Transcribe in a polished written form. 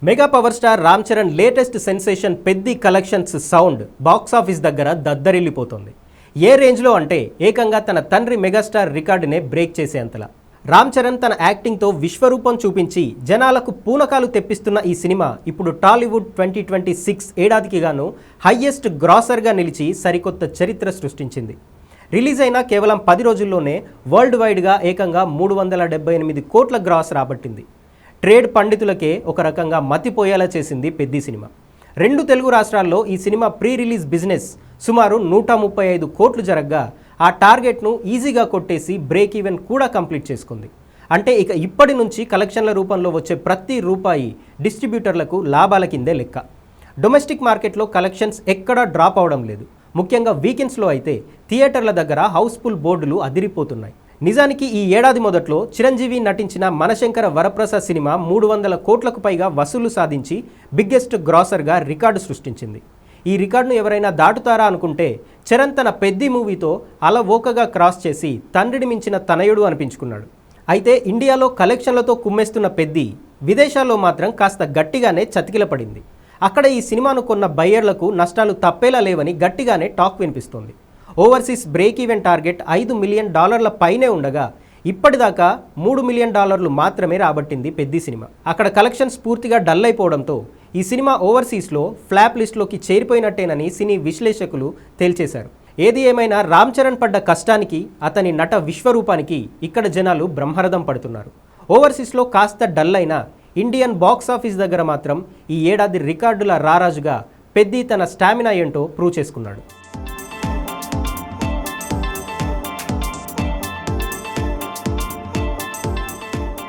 Mega power star Ram Charan latest sensation Peddi collections sound box office దగ్గర దద్దరిల్లిపోతుంది. ఏ రేంజ్లో అంటే ఏకంగా తన తండ్రి మెగాస్టార్ రికార్డునే బ్రేక్ చేసేంతలా. రామ్ చరణ్ తన యాక్టింగ్తో విశ్వరూపం చూపించి జనాలకు పూనకాలు తెప్పిస్తున్న ఈ సినిమా ఇప్పుడు టాలీవుడ్ 2026 ఏడాదికి గాను హయ్యెస్ట్ గ్రాసర్గా నిలిచి సరికొత్త చరిత్ర సృష్టించింది. రిలీజ్ అయిన కేవలం 10 రోజుల్లోనే వరల్డ్ వైడ్గా ఏకంగా 378 కోట్ల గ్రాస్ రాబట్టింది. ట్రేడ్ పండితులకే ఒక రకంగా మతిపోయేలా చేసింది పెద్ది సినిమా. 2 తెలుగు రాష్ట్రాల్లో ఈ సినిమా ప్రీ రిలీజ్ బిజినెస్ సుమారు 135 కోట్లు జరగ్గా ఆ టార్గెట్ను ఈజీగా కొట్టేసి బ్రేక్ ఈవెన్ కూడా కంప్లీట్ చేసుకుంది. అంటే ఇక ఇప్పటి నుంచి కలెక్షన్ల రూపంలో వచ్చే ప్రతి రూపాయి డిస్ట్రిబ్యూటర్లకు లాభాల కిందే లెక్క. డొమెస్టిక్ మార్కెట్లో కలెక్షన్స్ ఎక్కడా డ్రాప్ అవడం లేదు. ముఖ్యంగా వీకెండ్స్లో అయితే థియేటర్ల దగ్గర హౌస్ఫుల్ బోర్డులు అదిరిపోతున్నాయి. నిజానికి ఈ ఏడాది మొదట్లో చిరంజీవి నటించిన మనశంకర వరప్రసాద్ సినిమా 300 కోట్లకు పైగా వసూలు సాధించి బిగ్గెస్ట్ గ్రాసర్గా రికార్డు సృష్టించింది. ఈ రికార్డును ఎవరైనా దాటుతారా అనుకుంటే చరణ్ తన పెద్ది మూవీతో అలవోకగా క్రాస్ చేసి తండ్రిని మించిన తనయుడు అనిపించుకున్నాడు. అయితే ఇండియాలో కలెక్షన్లతో కుమ్మేస్తున్న పెద్ది విదేశాల్లో మాత్రం కాస్త గట్టిగానే చతికిలపడింది. అక్కడ ఈ సినిమాను కొన్న బయ్యర్లకు నష్టాలు తప్పేలా లేవని గట్టిగానే టాక్ వినిపిస్తోంది. Overseas break even target $5 million పైనే ఉండగా ఇప్పటిదాకా $3 మిలియన్ మాత్రమే రాబట్టింది పెద్ది సినిమా. అక్కడ కలెక్షన్స్ పూర్తిగా డల్ అయిపోవడంతో ఈ సినిమా ఓవర్సీస్లో ఫ్లాప్ లిస్ట్లోకి చేరిపోయినట్టేనని సినీ విశ్లేషకులు తేల్చేశారు. ఏది ఏమైనా రామ్ చరణ్ పడ్డ కష్టానికి అతని నట విశ్వరూపానికి ఇక్కడ జనాలు బ్రహ్మరథం పడుతున్నారు. ఓవర్సీస్లో కాస్త డల్ అయినా ఇండియన్ బాక్స్ ఆఫీస్ దగ్గర మాత్రం ఈ ఏడాది రికార్డుల రారాజుగా పెద్ది తన స్టామినా ఏంటో ప్రూవ్ చేసుకున్నాడు.